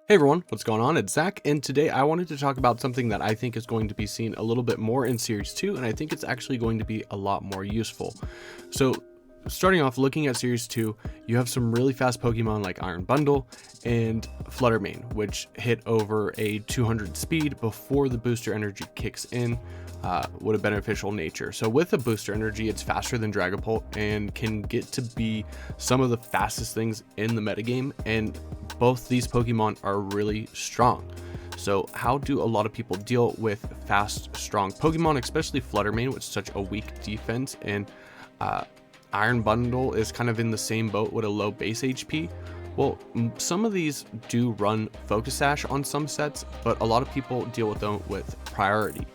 Hey everyone, what's going on? It's Zach, and today I wanted to talk about something that I think is going to be seen a little bit more in Series 2, and I think it's actually going to be a lot more useful. So, starting off, looking at Series 2, you have some really fast Pokemon like Iron Bundle and Fluttermane, which hit over a 200 speed before the booster energy kicks in with a beneficial nature. So with a booster energy, it's faster than Dragapult and can get to be some of the fastest things in the metagame, and both these Pokemon are really strong. So how do a lot of people deal with fast, strong Pokemon, especially Fluttermane, with such a weak defense? And Iron Bundle is kind of in the same boat with a low base HP. Well, some of these do run Focus Sash on some sets, but a lot of people deal with them with Priority.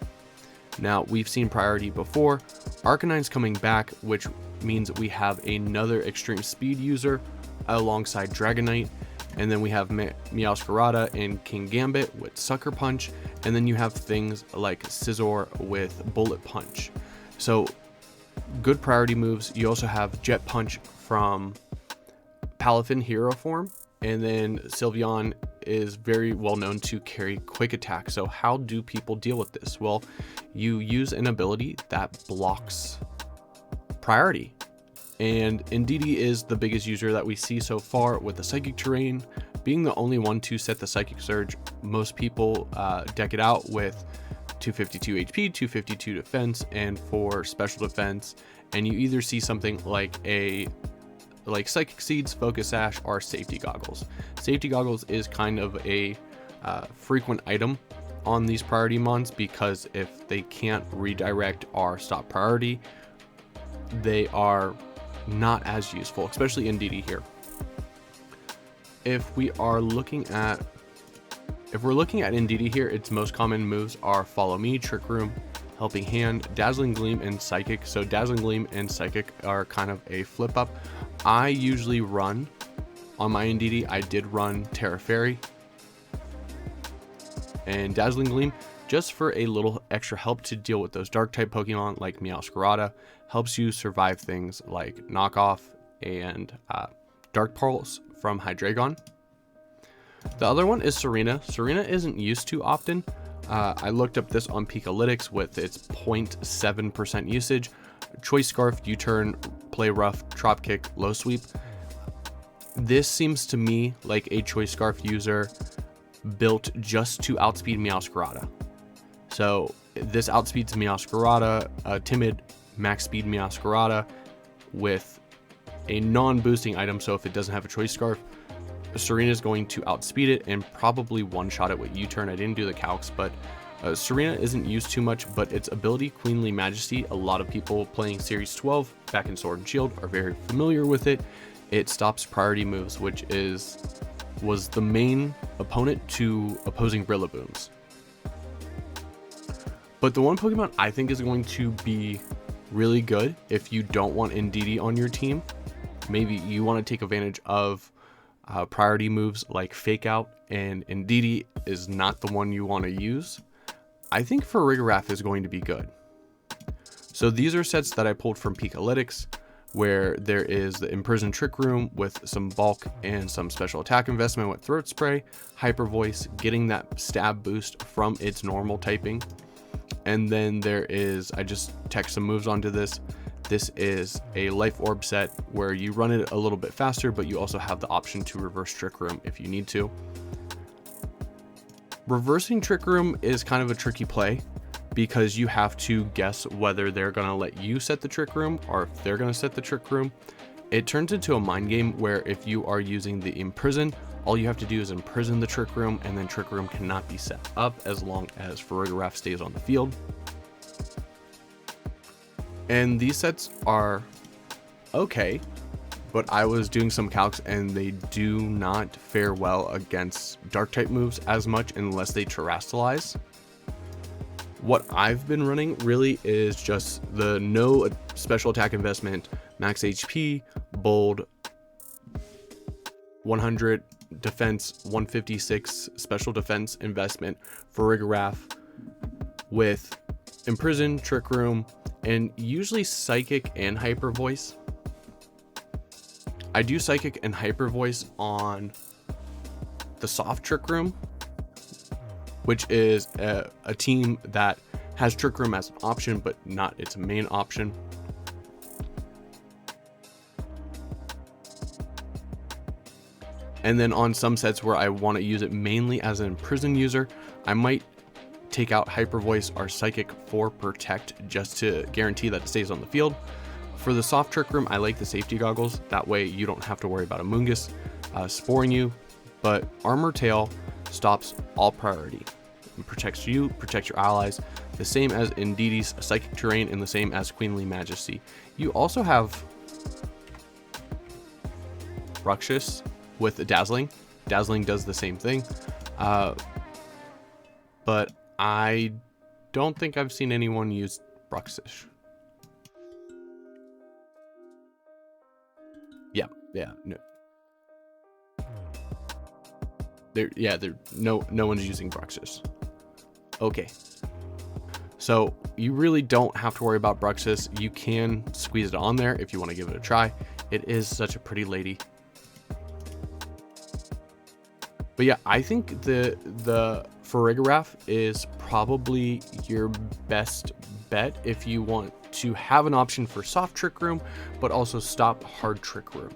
Now, we've seen Priority before. Arcanine's coming back, which means we have another extreme speed user alongside Dragonite. And then we have Meowscarada and King Gambit with Sucker Punch. And then you have things like Scizor with Bullet Punch. So good priority moves. You also have Jet Punch from Palafin hero form. And then Sylveon is very well known to carry Quick Attack. So how do people deal with this? Well, you use an ability that blocks priority. And Indeedee is the biggest user that we see so far, with the Psychic Terrain being the only one to set the Psychic Surge. Most people deck it out with 252 HP, 252 defense, and for special defense. And you either see something like Psychic Seeds, Focus Sash, or Safety Goggles. Safety Goggles is kind of a frequent item on these priority mons, because if they can't redirect or stop priority, they are not as useful, especially in DD here. If we're looking at Indeedee here, its most common moves are Follow Me, Trick Room, Helping Hand, Dazzling Gleam, and Psychic. So Dazzling Gleam and Psychic are kind of a flip up. I usually run on my Indeedee. I did run Terra Fairy and Dazzling Gleam just for a little extra help to deal with those dark type Pokemon like Meowscarada. Helps you survive things like Knockoff and Dark Pulse from Hydreigon. The other one is Serena. Serena isn't used too often. I looked up this on Pikalytics with its 0.7% usage. Choice Scarf, U-Turn, Play Rough, Drop Kick, Low Sweep. This seems to me like a Choice Scarf user built just to outspeed Meowscarada. So this outspeeds Meowscarada, timid max speed Meowscarada with a non-boosting item. So if it doesn't have a Choice Scarf, Serena is going to outspeed it and probably one-shot it with U-Turn. I didn't do the calcs, but Serena isn't used too much, but its ability, Queenly Majesty, a lot of people playing Series 12 back in Sword and Shield are very familiar with it. It stops priority moves, which was the main opponent to opposing Rillabooms. But the one Pokemon I think is going to be really good if you don't want Indeedee on your team, maybe you want to take advantage of priority moves like Fake Out, and Indeedee is not the one you want to use, I think Farigiraf is going to be good. So these are sets that I pulled from Pikalytics, where there is the Imprison Trick Room with some bulk and some special attack investment with Throat Spray, Hyper Voice, getting that stab boost from its normal typing. And then there is, I just text some moves onto this. This is a Life Orb set where you run it a little bit faster, but you also have the option to reverse Trick Room if you need to. Reversing Trick Room is kind of a tricky play, because you have to guess whether they're going to let you set the Trick Room or if they're going to set the Trick Room. It turns into a mind game where if you are using the Imprison, all you have to do is imprison the Trick Room, and then Trick Room cannot be set up as long as Farigiraf stays on the field. And these sets are okay, but I was doing some calcs and they do not fare well against dark type moves as much unless they terrestrialize. What I've been running really is just the no special attack investment, max HP, bold, 100 defense, 156 special defense investment for Farigiraf with Imprison, Trick Room, and usually Psychic and Hyper Voice. I do Psychic and Hyper Voice on the soft Trick Room, which is a team that has Trick Room as an option, but not its main option. And then on some sets where I want to use it mainly as an Imprison user, I might take out Hyper Voice or Psychic for Protect just to guarantee that it stays on the field. For the soft Trick Room, I like the safety goggles. That way you don't have to worry about a Mungus sporing you, but Armor Tail stops all priority and protects you, protects your allies, the same as Indeedee's Psychic Terrain and the same as Queenly Majesty. You also have Bruxish with Dazzling. Dazzling does the same thing, but I don't think I've seen anyone use Bruxish. Yeah, no. No one's using Bruxish. Okay. So you really don't have to worry about Bruxish. You can squeeze it on there if you want to give it a try. It is such a pretty lady. But yeah, I think the Farigiraf is probably your best bet if you want to have an option for soft Trick Room, but also stop hard Trick Room,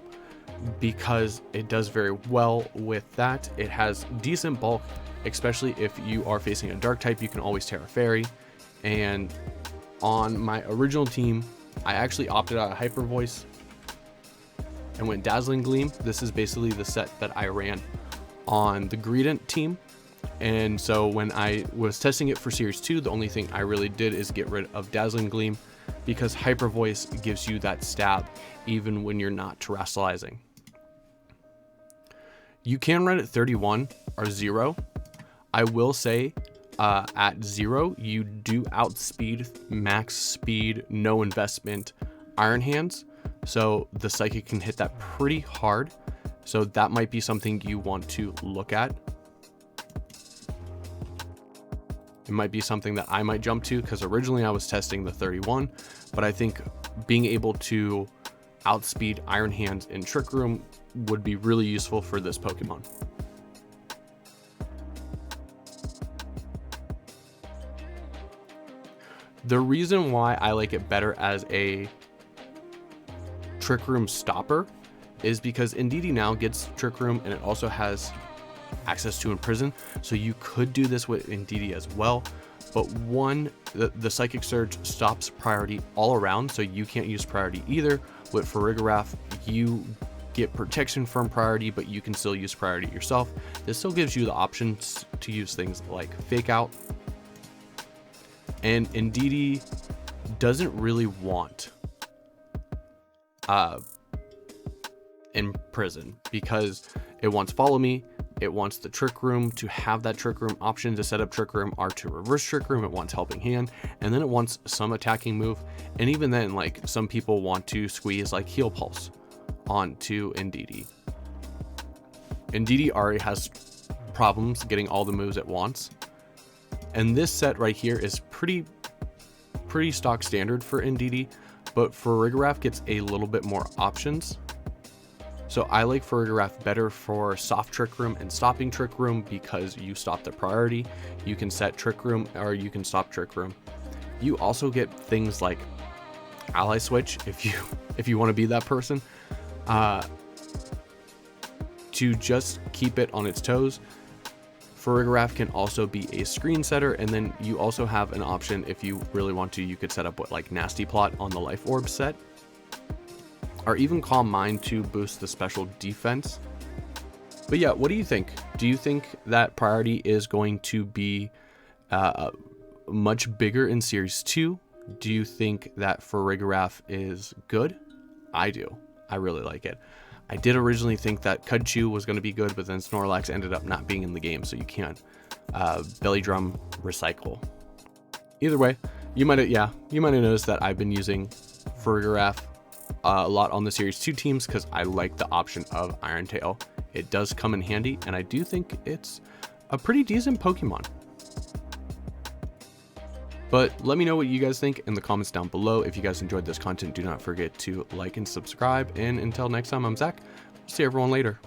because it does very well with that. It has decent bulk, especially if you are facing a dark type. You can always Terra Fairy. And on my original team, I actually opted out of Hyper Voice and went Dazzling Gleam. This is basically the set that I ran on the Greedent team. And so when I was testing it for Series 2, the only thing I really did is get rid of Dazzling Gleam, because Hyper Voice gives you that stab even when you're not terrestrializing. You can run at 31 or 0. I will say at 0, you do outspeed, max speed, no investment Iron Hands. So the Psychic can hit that pretty hard. So that might be something you want to look at. It might be something that I might jump to, because originally I was testing the 31, but I think being able to outspeed Iron Hands in Trick Room would be really useful for this Pokemon. The reason why I like it better as a Trick Room stopper is because Indeedee now gets Trick Room, and it also has access to Imprison, so you could do this with Indeedee as well. But the Psychic Surge stops priority all around, so you can't use priority either. With Farigiraf, you get protection from priority, but you can still use priority yourself. This still gives you the options to use things like Fake Out. And Indeedee doesn't really want Imprison, because it wants Follow Me, it wants the Trick Room to have that Trick Room option to set up Trick Room or to reverse Trick Room. It wants Helping Hand, and then it wants some attacking move. And even then, like, some people want to squeeze like Heal Pulse onto Indeedee. Indeedee already has problems getting all the moves it wants, and this set right here is pretty stock standard for Indeedee, but Farigiraf gets a little bit more options. So I like Farigiraf better for soft Trick Room and stopping Trick Room, because you stop the priority, you can set Trick Room, or you can stop Trick Room. You also get things like Ally Switch if you want to be that person, to just keep it on its toes. Farigiraf can also be a screen setter, and then you also have an option if you really want to. You could set up what, like Nasty Plot on the Life Orb set, or even Calm Mind to boost the special defense. But yeah, what do you think? Do you think that priority is going to be much bigger in Series 2? Do you think that Farigiraf is good? I do. I really like it. I did originally think that Cudchew was going to be good, but then Snorlax ended up not being in the game, so you can't Belly Drum recycle. Either way, you might have noticed that I've been using Farigiraf a lot on the Series 2 teams, because I like the option of Iron Tail. It does come in handy, and I do think it's a pretty decent Pokemon. But let me know what you guys think in the comments down below. If you guys enjoyed this content, do not forget to like and subscribe. And until next time, I'm Zach. See everyone later.